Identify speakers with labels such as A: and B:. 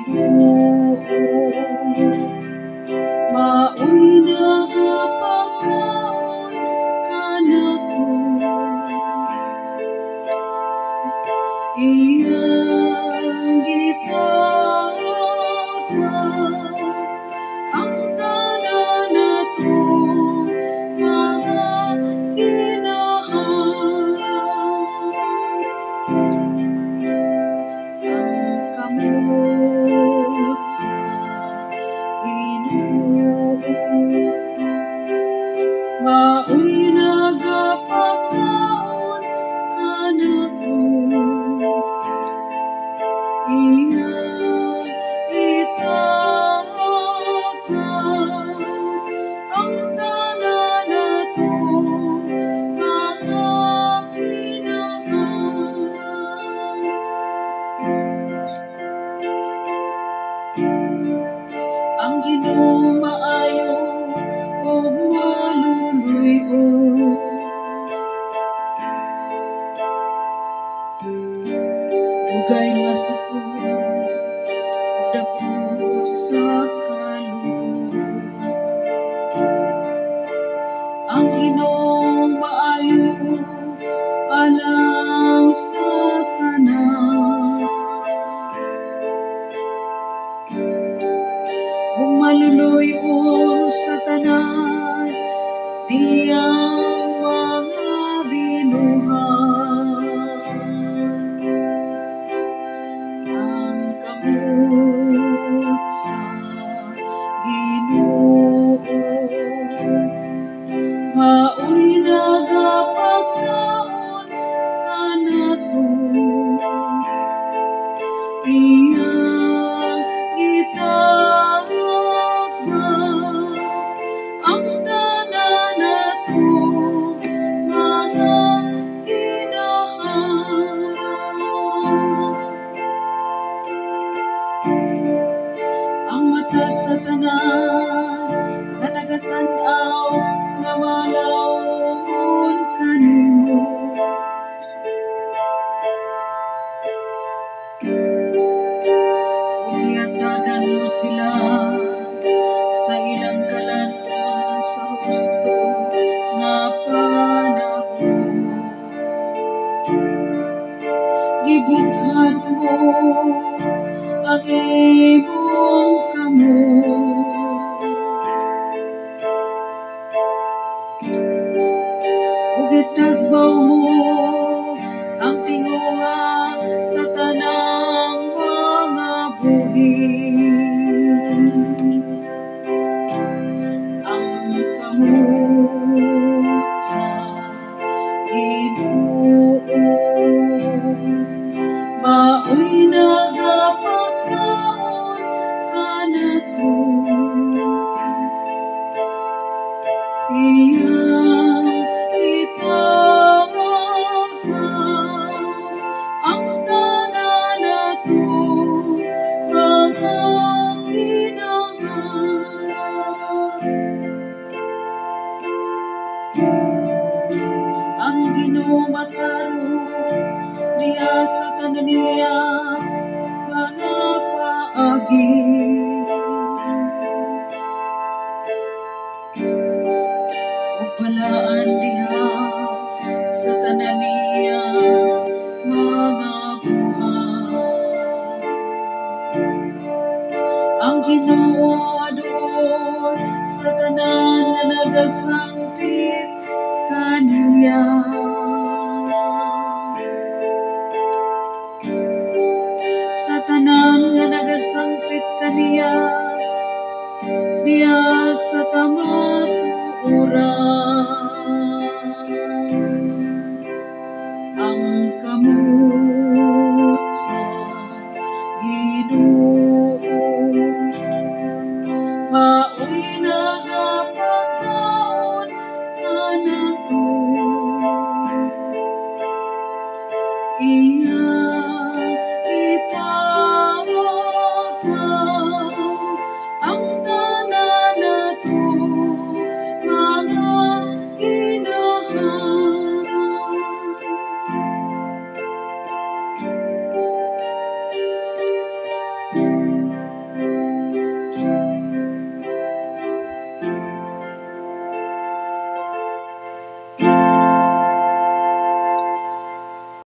A: Ginoo, maoy nagapakaon kanato, iyang gitawag ang tanan nato mga kinahanglan. Ang kamot sa Ginoo, maoy nagapakaon kanato, iyang itawag ang tanan nato mga kinahanglan. Ang Ginoo maayo ug maluluy-on, dugay nga suko dako sa kaloob. Ang Ginoo maayo alang sa tanan, ug maluluy-on sa tanan diyang mga binuhat. Ang kamot sa Ginoo, maoy nagapakaon kanato, iyang itawag ang tanan nato mga kinahanglan. Ang mata sa tanan nga nagatan-aw nga malawon kanimo, ug ihatagan mo sila sa ilang kalan-on sa husto nga panahon. Gibukhad mo ang imong kamot, ug itagbaw mo ang tinguha sa tanang mga buhis. Ang kamot sa Ginoo, maoy nagapakaon kanato, iyang itawag ang tanan nato mga kinahanglan. Ang Ginoo makaron diha sa tanan niya mga paagi, ug balaan diha sa tanan niya mga buhat. Ang Ginoo adun sa tanan nga nagasangpit kaniya,